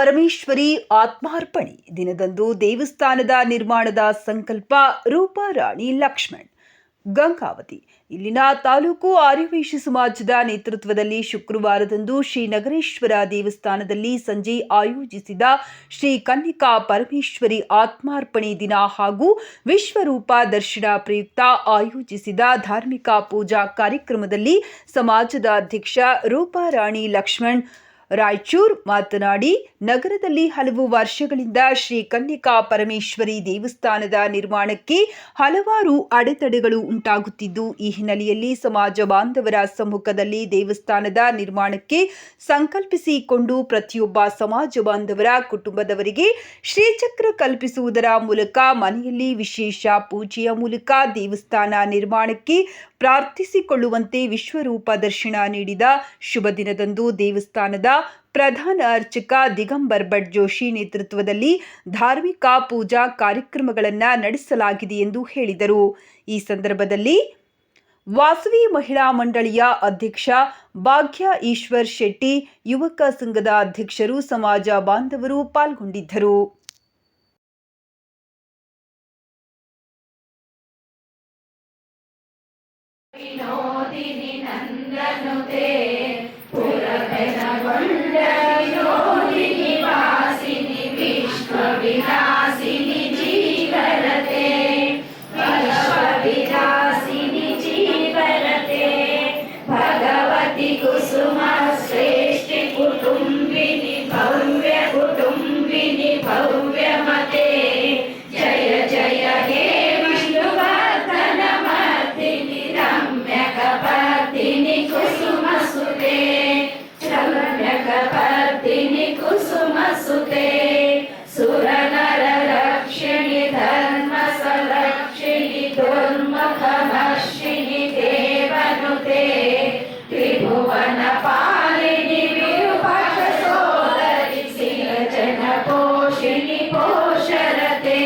ಪರಮೇಶ್ವರಿ ಆತ್ಮಾರ್ಪಣೆ ದಿನದಂದು ದೇವಸ್ಥಾನದ ನಿರ್ಮಾಣದ ಸಂಕಲ್ಪ ರೂಪಾರಾಣಿ ಲಕ್ಷ್ಮಣ್ ಗಂಗಾವತಿ. ಇಲ್ಲಿನ ತಾಲೂಕು ಆರ್ಯವೈಶ್ಯ ಸಮಾಜದ ನೇತೃತ್ವದಲ್ಲಿ ಶುಕ್ರವಾರದಂದು ಶ್ರೀ ನಗರೇಶ್ವರ ದೇವಸ್ಥಾನದಲ್ಲಿ ಸಂಜೆ ಆಯೋಜಿಸಿದ ಶ್ರೀ ಕನ್ನಿಕಾ ಪರಮೇಶ್ವರಿ ಆತ್ಮಾರ್ಪಣೆ ದಿನ ಹಾಗೂ ವಿಶ್ವರೂಪ ದರ್ಶನ ಪ್ರಯುಕ್ತ ಆಯೋಜಿಸಿದ ಧಾರ್ಮಿಕ ಪೂಜಾ ಕಾರ್ಯಕ್ರಮದಲ್ಲಿ ಸಮಾಜದ ಅಧ್ಯಕ್ಷ ರೂಪಾರಾಣಿ ಲಕ್ಷ್ಮಣ್ ರಾಯಚೂರು ಮಾತನಾಡಿ, ನಗರದಲ್ಲಿ ಹಲವು ವರ್ಷಗಳಿಂದ ಶ್ರೀ ಕನ್ನಿಕಾ ಪರಮೇಶ್ವರಿ ದೇವಸ್ಥಾನದ ನಿರ್ಮಾಣಕ್ಕೆ ಹಲವಾರು ಅಡೆತಡೆಗಳು ಉಂಟಾಗುತ್ತಿದ್ದು, ಈ ಹಿನ್ನೆಲೆಯಲ್ಲಿ ಸಮಾಜ ಬಾಂಧವರ ಸಮ್ಮುಖದಲ್ಲಿ ದೇವಸ್ಥಾನದ ನಿರ್ಮಾಣಕ್ಕೆ ಸಂಕಲ್ಪಿಸಿಕೊಂಡು ಪ್ರತಿಯೊಬ್ಬ ಸಮಾಜ ಬಾಂಧವರ ಕುಟುಂಬದವರಿಗೆ ಶ್ರೀಚಕ್ರ ಕಲ್ಪಿಸುವುದರ ಮೂಲಕ ಮನೆಯಲ್ಲಿ ವಿಶೇಷ ಪೂಜೆಯ ಮೂಲಕ ದೇವಸ್ಥಾನ ನಿರ್ಮಾಣಕ್ಕೆ ಪ್ರಾರ್ಥಿಸಿಕೊಳ್ಳುವಂತೆ ವಿಶ್ವರೂಪ ದರ್ಶನ ನೀಡಿದ ಶುಭ ದಿನದಂದು ದೇವಸ್ಥಾನದ ಪ್ರಧಾನ ಅರ್ಚಕ ದಿಗಂಬರ್ ಭಟ್ ಜೋಶಿ ನೇತೃತ್ವದಲ್ಲಿ ಧಾರ್ಮಿಕ ಪೂಜಾ ಕಾರ್ಯಕ್ರಮಗಳನ್ನು ನಡೆಸಲಾಗಿದೆ ಎಂದು ಹೇಳಿದರು. ಈ ಸಂದರ್ಭದಲ್ಲಿ ವಾಸವಿ ಮಹಿಳಾ ಮಂಡಳಿಯ ಅಧ್ಯಕ್ಷ ಭಾಗ್ಯ ಈಶ್ವರ್ ಶೆಟ್ಟಿ, ಯುವಕ ಸಂಘದ ಅಧ್ಯಕ್ಷರು, ಸಮಾಜ ಬಾಂಧವರು ಪಾಲ್ಗೊಂಡಿದ್ದರು. ವಿನೋದಿನಿ ನಂದನುತೆ ಪುರಬೆನಗೊಂಡ ವಿನೋದಿನಿ ವಾಸಿನಿ ವಿಶ್ವ ವಿಲಾಸಿನಿ ಜೀವರತೆ ವಿಶ್ವ ವಿಲಾಸಿನಿ ಜೀವರತೆ ಭಗವತಿ ಕುಸುಮ ಶ್ರೇಷ್ಠಿ ಕುಟುಂಬಿನಿ ಭವ್ಯ ಕುಟುಂಬಿನಿ ಭವ್ಯ ಮತೆ ಜಯ ಜಯ ಹೇ ವಿಷ್ಣುವರ್ಧನ ಮರ್ದಿನಿ ರಮ್ಯಕಪರ್ದಿನಿ ಕುಸುಮ ಸುತೆ ರಮ್ಯಕಪರ್ದಿನಿ ಕುಸುಮ ಸುತೆ ಸುರನರ ರಕ್ಷಿಣಿ ಧರ್ಮ ಸಂರಕ್ಷಿಣಿ ದುರ್ಮುಖಮರ್ಷಿಣಿ ದೇವನುತೆ ತ್ರಿಭುವನ ಪಾಲಿನಿ ವಿರೂಪಾಕ್ಷ ಸೋದರಿ ಸಿರಜನ ಪೋಷಿಣಿ ಪೋಷರತೆ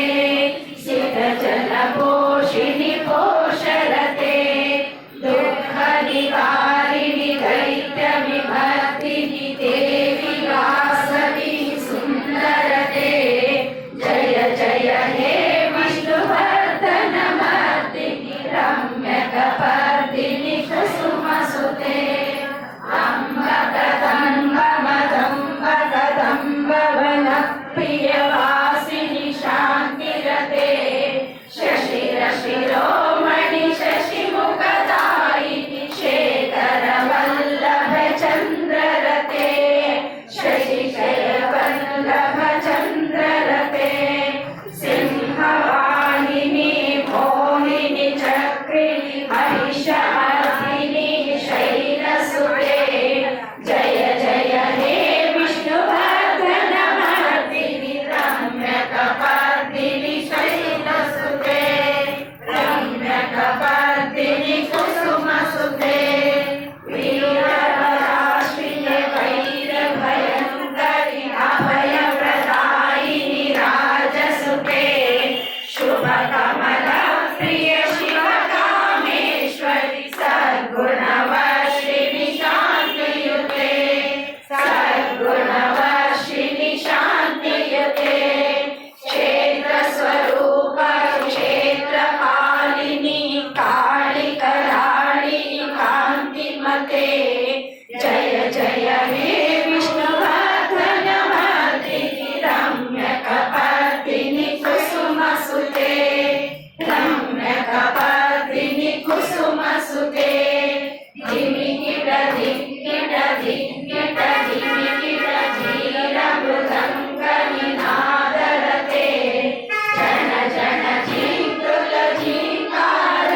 ಸಿರಜನ ಪೋಷಿಣಿ ಪೋಷರತೆ ದುಃಖ ನಿವಾರಿಣಿ ದೈತ್ಯ ವಿಭರ್ತಿನಿ ದೇವಿ ವಾಸವಿ ಸುಂದರತೆ ಜಯ ಜಯ ಹೇ ವಿಷ್ಣುವರ್ಧನ ಮರ್ದಿನಿ ರಮ್ಯಕಪರ್ದಿನಿ ಕುಸುಮ ಸುತೆ ಅಂಬ ಕದಂಬ ಮದಂಬ ಕದಂಬ ವನ ಪ್ರಿಯ ವಾಸಿನಿ ಶಾಂತಿರತೆ ಶಶಿರ ಶಿರೋಮಣಿ ಶಶಿಮುಖದಾಯಿನಿ ಶೇಖರ ವಲ್ಲಭ ಚಂದ್ರರತೆ ಶಶಿ ಜಯ ವಲ್ಲಭ ಚಂದ್ರರತೆ ಸಿಂಹವಾಹಿನಿ ಮೋಹಿನಿ ಚಕ್ರಿಣಿ ಮಹಿಷಮರ್ದಿನಿ ಶೈಲಸುತೆ ಜಯ ಜಯ ಹೇ ವಿಷ್ಣುವರ್ಧನ ಮರ್ದಿನಿ ರಮ್ಯಕಪರ್ದಿನಿ ಶೈಲಸುತೆ ರಮ್ಯಕಪರ್ದಿನಿ ಕುಸುಮ ಸುತೆ ವೀರರಾಶ್ರಿಯ ವೈರ ಭಯಂಕರಿ ಅಭಯ ಪ್ರದಾಯಿನಿ ರಾಜಸುತೆ ಶುಭ ಕಮಲ ಪ್ರಿಯ ಶಿವ ಕಾಮೇಶ್ವರಿ ಸದ್ಗುಣವರ್ಷಿಣಿ ಶಾಂತಿಯುತೆ ಸದ್ಗುಣವರ್ಷಿಣಿ ಶಾಂತಿಯುತೆ ಕ್ಷೇತ್ರ ಸ್ವರೂಪ ಕ್ಷೇತ್ರ ಪಾಲಿನಿ ಕಾಳಿ ಕರಾಳಿ ಕಾಂತಿಮತೆ ಜಯ ಜಯ ಹೇ ವಿಷ್ಣುವರ್ಧನ ಮರ್ದಿನಿ ರಮ್ಯಕಪರ್ದಿನಿ ಕುಸುಮ ಸುತೆ ರಮ್ಯಕಪರ್ದಿನಿ ಕುಸುಮ ಸುತೆ ಧಿಮಿಗಿಡ ಧಿಂಗಿಡ ಧಿಂಗಿಡ ಧಿಮಿಗಿಡ ಧೀರ ಮೃದಂಗ ನಿನಾದರತೆ ಜನ ಜನ ಜಿಂಕುಲ ಜಿಂಕಾರ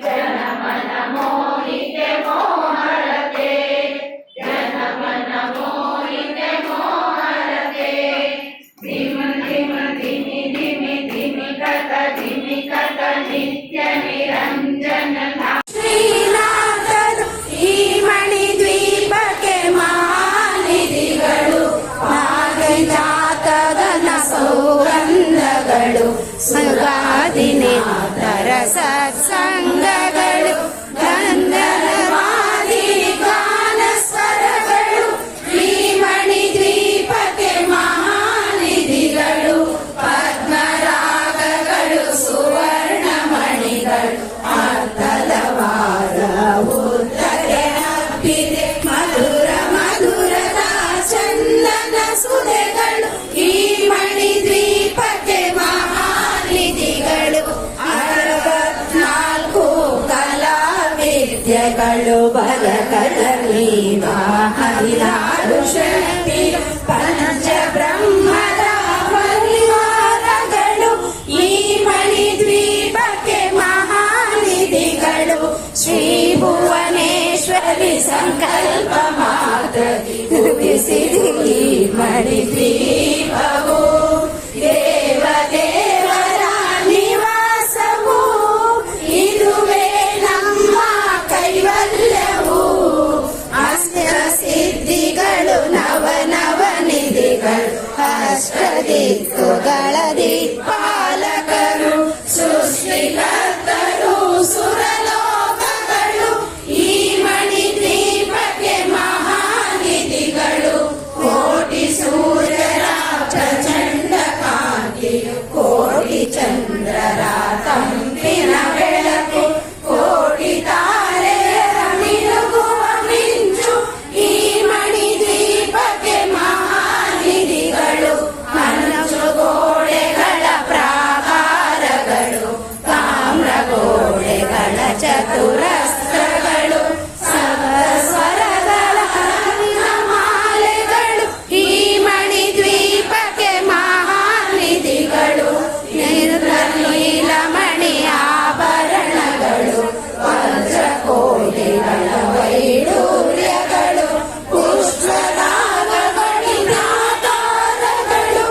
ಜನ ಮನ ಮೋಹಿತೆ ಮೋಹರತೆ ಜನ ಮನ ಮೋಹಿತೆ ಮೋಹರತೆ ಧಿಮ ಧಿಮ ಧಿಮಿ ಧಿಮಿ ಧಿಮಿ ಕಟ ನಿತ್ಯ ನಿರಂಜನ ಶ್ರೀನಾಥರು ಈ ಮಣಿ ದ್ವೀಪಕ್ಕೆ ಮಹಾನಿಧಿಗಳು ಪಾರಿಜಾತದ ಸೌಗಂಧಗಳು ಸುಗಾದಿನೇತರ ಸತ್ಸಂಗಗಳು ಗಂಧರ್ವಾದಿ ಗಾನ ಸ್ವರಗಳು ಈ ಮಣಿ ದ್ವೀಪಕ್ಕೆ ರೂಪಿಸಿದಿ ಈ ಮಣಿದ್ವೀಪವು ದೇವದೇವರ ನಿವಾಸವು ಇದುವೇ ನಮ್ಮ ಕೈವಲ್ಯವು ಅಷ್ಟ ಸಿದ್ಧಿಗಳು ನವನವನಿಧಿಗಳು ಅಷ್ಟ ದಿಕ್ಕುಗಳ ದಿಕ್ಪಾಲಕರು ಸೃಷ್ಟಿಕರ್ತರು ಸುರಲೋಕಗಳು ಈ ಮಣಿದ್ವೀಪಕ್ಕೆ ಮಹಾನಿಧಿಗಳು ಕೋಟಿ ಸೂರ್ಯರ ಪ್ರಚಂಡ ಕಾಂತಿಯು ಕೋಟಿ ಚಂದ್ರರ ತಂಪಿನ ಬೆಳಕು ಕೋಟಿ ತಾರೆಯರ ಮಿನುಗುವ ಮಿಂಚು ಈ ಮಣಿದ್ವೀಪಕ್ಕೆ ಮಹಾನಿಧಿಗಳು ಮಂಜು ಗೋಡೆಗಳ ಪ್ರಾಕಾರಗಳು ತಾಮ್ರ ಗೋಡೆಗಳ ಚತುರಸ್ರಗಳು ಸ್ವರಗಳ ಮಾಲೆಗಳು ಈ ಮಣಿದ್ವೀಪಕ್ಕೆ ಮಹಾನಿಧಿಗಳು ನೀಲಮಣಿ ಆಭರಣಗಳು ವಜ್ರಕೋಟಿಗಳ ವೈಡೂರ್ಯಗಳು ಪುಷ್ಪರಾಗಗಳಿನಾದಾರಗಳು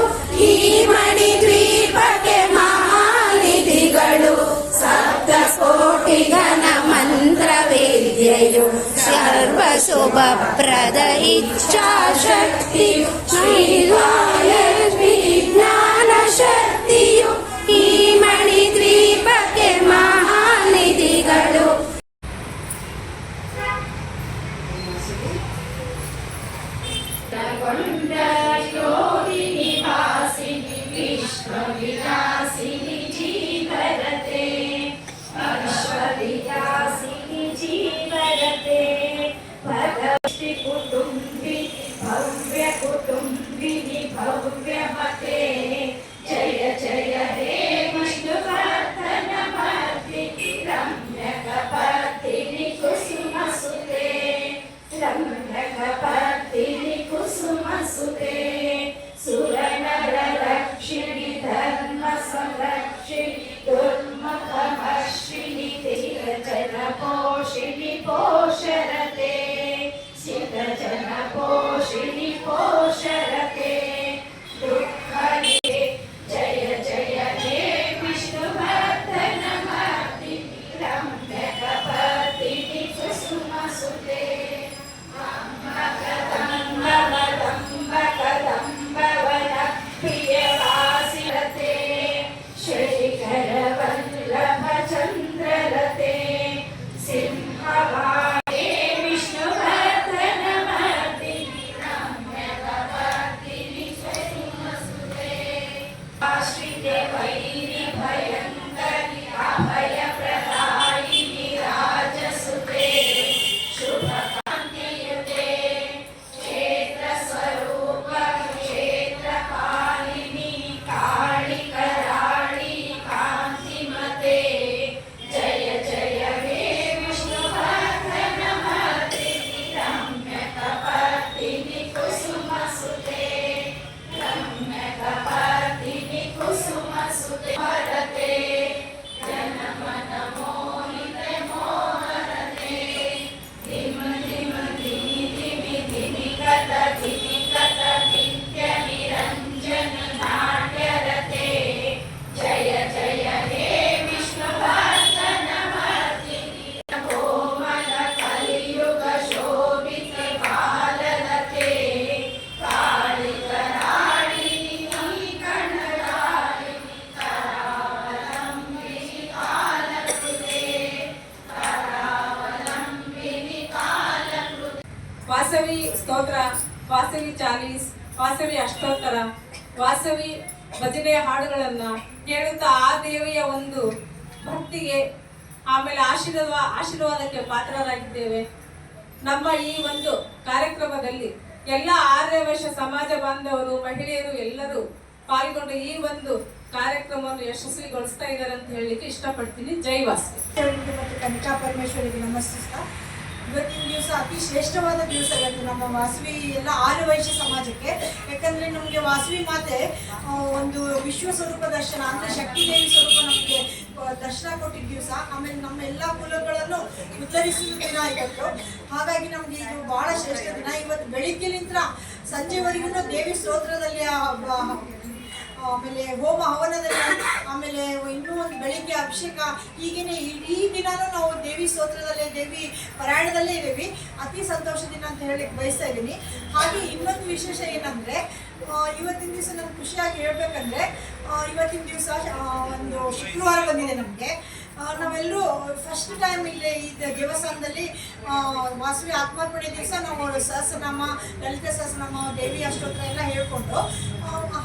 ಈ ಮಣಿದ್ವೀಪಕ್ಕೆ ಮಹಾನಿಧಿಗಳು ಸಪ್ತ ಕೋಟಿಗನ ಮಂತ್ರವೇದ್ಯೆಯು ಸರ್ವ ಶುಭಪ್ರದ ಇಚ್ಛಾಶಕ್ತಿಯು ಶ್ರೀಲಕ್ಷ್ಮೀ ಜ್ಞಾನ ಶಕ್ತಿಯು ಈ ಮಣಿದ್ವೀಪಕ್ಕೆ ಮಹಾನಿಧಿಗಳು विलासिनी जीवरते विलासिनी जीवरते भगवती कुटुम्बी भव्य कुटुम्बिनी भव्यमते जय जय हे विष्णुवर्धन मर्दिनि रम्यकपर्दिनि कुसुमसुते रम्यकपर्दिनि कुसुमसुते सुरनर रक्षिणि धर्म संरक्षिणि दुर्मुखमर्षिणि तीरजन पोषिणि पोषरते सिद्धजन पोषिणि पोषरते दुःखनिधे जय जय हे विष्णुवर्धन मर्दिनि रम्यकपर्दिनि कुसुमसुते कदम्बवन प्रियवासिरते श्रीकरवल्लभ चन्द्ररते सिंहवाहे विष्णुवर्धन मर्दिनि रम्यकपर्दिनि कुसुमसुते आश्रिते वैरि भयङ्करि अभयप्रदायिनि राजसुते शुभकान्तियुते क्षेत्रस्वरूप क्षेत्रपालिनी काळिकराळि कान्तिमते जय जय हे विष्णुवर्धन मर्दिनि रम्यकपर्दिनि कुसुमसुते रम्यकपर्दिनि कुसुमसुते भरते जनमन मोहिते मोहरते धिम धिम धिमि धिमि धिमि कत नित्य निरञ्जन नाट्यरते जय जय हे विष्णुवर्धन मर्दिनि कोमल कलियुग शोभित बाललते काळिकराळिनि कणराळिनि करावलम्बिनि कालकृते करावलम्बिनि कालकृते ವಾಸವಿ ಸ್ತೋತ್ರ, ವಾಸವಿ ಚಾಲೀಸ್, ವಾಸವಿ ಅಷ್ಟೋತ್ತರ, ವಾಸವಿ ಭಜನೆಯ ಹಾಡುಗಳನ್ನು ಕೇಳುತ್ತಾ ಆ ದೇವಿಯ ಒಂದು ಭಕ್ತಿಗೆ ಆಮೇಲೆ ಆಶೀರ್ವಾದಕ್ಕೆ ಪಾತ್ರರಾಗಿದ್ದೇವೆ. ನಮ್ಮ ಈ ಒಂದು ಕಾರ್ಯಕ್ರಮದಲ್ಲಿ ಎಲ್ಲ ಆರ್ಯವೈಶ್ಯ ಸಮಾಜ ಬಾಂಧವರು, ಮಹಿಳೆಯರು ಎಲ್ಲರೂ ಪಾಲ್ಗೊಂಡು ಈ ಒಂದು ಕಾರ್ಯಕ್ರಮವನ್ನು ಯಶಸ್ವಿಗೊಳಿಸ್ತಾ ಇದ್ದಾರೆ ಅಂತ ಹೇಳಲಿಕ್ಕೆ ಇಷ್ಟಪಡ್ತೀನಿ. ಜೈ ವಾಸವಿ. ಮತ್ತು ಕನಕಾ ಪರಮೇಶ್ವರಿಗೆ ನಮಸ್ಕರಿಸ್ತಾ ಇವತ್ತಿನ ದಿವಸ ಅತಿ ಶ್ರೇಷ್ಠವಾದ ದಿವಸ ಇವತ್ತು ನಮ್ಮ ವಾಸವಿ ಎಲ್ಲ ಆರ್ಯವೈಶ್ಯ ಸಮಾಜಕ್ಕೆ. ಯಾಕಂದರೆ ನಮಗೆ ವಾಸವಿ ಮಾತೆ ಒಂದು ವಿಶ್ವ ಸ್ವರೂಪ ದರ್ಶನ ಅಂದರೆ ಶಕ್ತಿ ದೇವಿ ಸ್ವರೂಪ ನಮಗೆ ದರ್ಶನ ಕೊಟ್ಟಿದ್ದ ದಿವಸ. ಆಮೇಲೆ ನಮ್ಮ ಎಲ್ಲ ಕುಲಗಳನ್ನು ಉದ್ಧರಿಸಿದ ದಿನ ಇವತ್ತು. ಹಾಗಾಗಿ ನಮಗೆ ಇದು ಭಾಳ ಶ್ರೇಷ್ಠ ದಿನ. ಇವತ್ತು ಬೆಳಿಗ್ಗೆಲಿಂದ ಸಂಜೆವರೆಗೂ ದೇವಿ ಸ್ತೋತ್ರದಲ್ಲಿ ಆಮೇಲೆ ಹೋಮ ಹವನದಲ್ಲಿ, ಆಮೇಲೆ ಇನ್ನೂ ಒಂದು ಬೆಳಿಗ್ಗೆ ಅಭಿಷೇಕ, ಹೀಗೇನೆ ಇಡೀ ದಿನಾನೂ ನಾವು ದೇವಿ ಸ್ತೋತ್ರದಲ್ಲೇ ದೇವಿ ಪಾರಾಯಣದಲ್ಲೇ ಇದ್ದೀವಿ. ಅತಿ ಸಂತೋಷ ದಿನ ಅಂತ ಹೇಳಿ ಬಯಸ್ತಾ ಇದ್ದೀನಿ. ಹಾಗೆ ಇನ್ನೊಂದು ವಿಶೇಷ ಏನಂದರೆ, ಇವತ್ತಿನ ದಿವಸ ನನಗೆ ಖುಷಿಯಾಗಿ ಹೇಳಬೇಕಂದ್ರೆ, ಇವತ್ತಿನ ದಿವಸ ಒಂದು ಶುಕ್ರವಾರ ಬಂದಿದೆ ನಮಗೆ. ನಾವೆಲ್ಲರೂ ಫಸ್ಟ್ ಟೈಮ್ ಇಲ್ಲಿ ಈ ದೇವಸ್ಥಾನದಲ್ಲಿ ವಾಸವಿ ಆತ್ಮಾರ್ಪಣೆ ದಿವಸ ನಾವು ಸಹಸ್ರನಾಮ, ಲಲಿತ ಸಹಸ್ರನಾಮ, ದೇವಿ ಅಷ್ಟೋತ್ರ ಎಲ್ಲ ಹೇಳ್ಕೊಂಡು,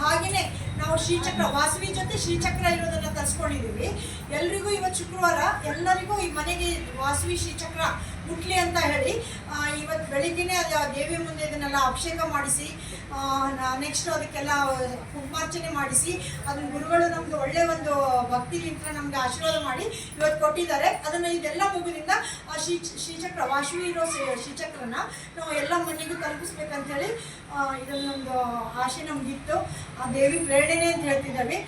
ಹಾಗೆಯೇ ನಾವು ಶ್ರೀಚಕ್ರ, ವಾಸವಿ ಜೊತೆ ಶ್ರೀಚಕ್ರ ಇರೋದನ್ನು ತರಿಸ್ಕೊಂಡಿದ್ದೀವಿ. ಎಲ್ರಿಗೂ ಇವತ್ತು ಶುಕ್ರವಾರ ಎಲ್ಲರಿಗೂ ಈ ಮನೆಗೆ ವಾಸವಿ ಶ್ರೀಚಕ್ರ ಮುಟ್ಲಿ ಅಂತ ಹೇಳಿ ಇವತ್ತು ಬೆಳಿಗ್ಗೆನೇ ಅದು ದೇವಿ ಮುಂದೆ ಇದನ್ನೆಲ್ಲ ಅಭಿಷೇಕ ಮಾಡಿಸಿ, ನೆಕ್ಸ್ಟ್ ಅದಕ್ಕೆಲ್ಲ ಕುಂಕುಮಾರ್ಚನೆ ಮಾಡಿಸಿ, ಅದನ್ನ ಗುರುಗಳು ನಮ್ಗೆ ಒಳ್ಳೆ ಒಂದು ಭಕ್ತಿಲಿಂದ ನಮ್ಗೆ ಆಶೀರ್ವಾದ ಮಾಡಿ ಇವತ್ತು ಕೊಟ್ಟಿದ್ದಾರೆ. ಅದನ್ನು ಇದೆಲ್ಲ ಮುಗಿದಿಂದ ಆ ಶ್ರೀಚಕ್ರ, ವಾಸವಿ ಇರೋ ಶ್ರೀಚಕ್ರನ ನಾವು ಎಲ್ಲ ಮನೆಗೂ ತಲುಪಿಸ್ಬೇಕಂತೇಳಿ ಇದನ್ನೊಂದು ಆಸೆ ನಮಗಿತ್ತು. ಆ ದೇವಿ ಪ್ರೇರಣೆನೇ ಅಂತ ಹೇಳ್ತಿದ್ದಾವೆ.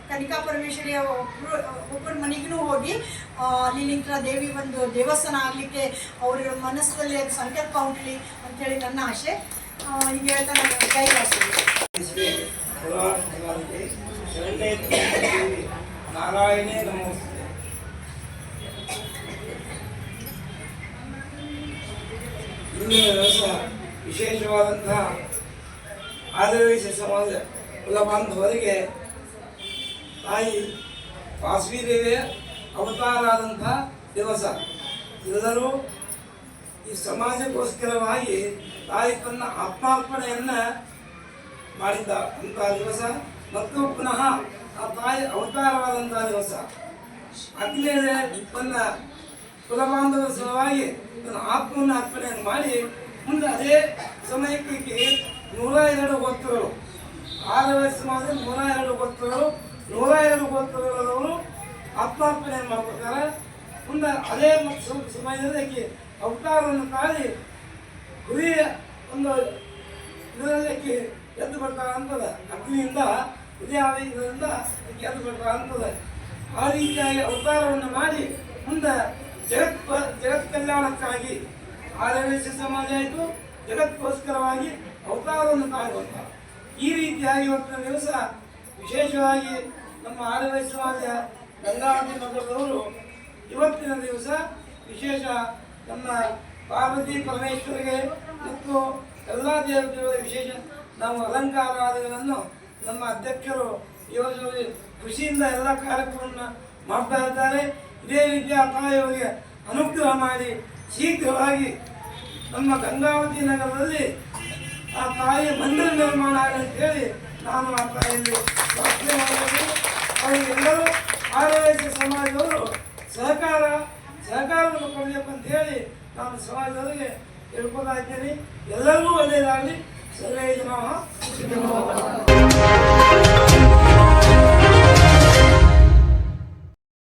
ಕನಿಕಾ ಪರಮೇಶ್ವರಿಯ ಒಬ್ಬರ ಮನೆಗೂ ಹೋಗಿ ಅಲ್ಲಿಂದ ದೇವಿ ಒಂದು ದೇವಸ್ಥಾನ ಆಗಲಿಕ್ಕೆ ಅವ್ರ ಮನಸ್ಸಲ್ಲಿ ಅದು ಸಂಕಲ್ಪ ಉಂಟಲಿ ಅಂಥೇಳಿ ನನ್ನ ಆಸೆ. ಹೀಗೆ ಹೇಳ್ತಾ ನಾನು ಕೈ ನಾರಾಯಣೇ ನಮೋಸ್ತೆ. ಇಂದಿನ ದಿವಸ ವಿಶೇಷವಾದಂತಹ ಆದಿವಾಸಿ ಸಮಾಜ ಕುಲ ಬಾಂಧವರಿಗೆ ತಾಯಿ ವಾಸವಿ ದೇವಿಯ ಅವತಾರ ಆದಂತಹ ದಿವಸ. ಎಲ್ಲರೂ ಈ ಸಮಾಜಕ್ಕೋಸ್ಕರವಾಗಿ ತಾಯಿ ತನ್ನ ಆತ್ಮಾರ್ಪಣೆಯನ್ನು ಮಾಡಿದ್ದ ಅಂತಹ ದಿವಸ ಮತ್ತು ಪುನಃ ಆ ತಾಯಿ ಅವತಾರವಾದಂತಹ ದಿವಸ. ಅಗ್ನಿಯ ತನ್ನ ಕುಲಬಾಂಧವರ ಸಲುವಾಗಿ ತನ್ನ ಆತ್ಮವನ್ನು ಅರ್ಪಣೆಯನ್ನು ಮಾಡಿ ಮುಂದೆ ಅದೇ ಸಮಯಕ್ಕೆ 102 ಗೋತ್ರಗಳು, ಆದಿವಾಸಿ ಸಮಾಜ 102 ಗೋತ್ರಗಳು, 102 ಗೋತ್ರಗಳವರು ಆತ್ಮಾರ್ಪಣೆಯನ್ನು ಮಾಡ್ಕೊತಾರೆ. ಮುಂದೆ ಅದೇ ಸಮಯದಲ್ಲಿ ಅವತಾರವನ್ನು ತಾಳಿ ಗುರಿಯ ಒಂದು ಇದರಲ್ಲಿ ಎದ್ದು ಬರ್ತಾ ಅಂತದೆ. ಅಗ್ನಿಯಿಂದ ಇದರಿಂದ ಎದ್ದು ಬರ್ತಾ ಅಂತದೆ. ಆ ರೀತಿಯಾಗಿ ಅವತಾರವನ್ನು ಮಾಡಿ ಮುಂದೆ ಜಗತ್ ಕಲ್ಯಾಣಕ್ಕಾಗಿ ಆದಿವಾಸಿ ಸಮಾಜ ಆಯಿತು, ಜಗತ್ಗೋಸ್ಕರವಾಗಿ ಅವತಾರವನ್ನು ತಾಳುವಂಥ ಈ ರೀತಿಯಾಗಿ ಇವತ್ತಿನ ದಿವಸ ವಿಶೇಷವಾಗಿ ನಮ್ಮ ಆದಿವಾಸಿ ಸಮಾಜ ಗಂಗಾವತಿ ನಗರದವರು ಇವತ್ತಿನ ದಿವಸ ವಿಶೇಷ ನಮ್ಮ ಪಾರ್ವತಿ ಪರಮೇಶ್ವರಿಗೆ ಮತ್ತು ಎಲ್ಲ ದೇವತೆಗಳ ವಿಶೇಷ ನಾವು ಅಲಂಕಾರಾದಿಗಳನ್ನು ನಮ್ಮ ಅಧ್ಯಕ್ಷರು ಇವರಿಗೆ ಖುಷಿಯಿಂದ ಎಲ್ಲ ಕಾರ್ಯಕ್ರಮವನ್ನು ಮಾಡ್ತಾ ಇದ್ದಾರೆ. ಇದೇ ರೀತಿಯ ತಾಯಿಯವರಿಗೆ ಅನುಗ್ರಹ ಮಾಡಿ ಶೀಘ್ರವಾಗಿ ನಮ್ಮ ಗಂಗಾವತಿ ನಗರದಲ್ಲಿ ಆ ತಾಯಿಯ ಮಂದಿರ ನಿರ್ಮಾಣ ಆಗಲಿ ಅಂತೇಳಿ ನಾನು ಆ ತಾಯಿಯಲ್ಲಿ ಪ್ರಾರ್ಥನೆ ಮಾಡಬೇಕು. ಅವರಿಗೆಲ್ಲರೂ ಆದಿವಾಸಿ ಸಮಾಜದವರು ಸಹಕಾರವನ್ನು ಕೊಡಬೇಕು ಅಂತ ಹೇಳಿ ನಾನು ಸಮಾಜದವರಿಗೆ ಹೇಳ್ಕೊತಾ ಇದ್ದೇನೆ. ಎಲ್ಲರಿಗೂ ಒಳ್ಳೆಯದಾಗಲಿ. ಸರ್ವೇ ಜನ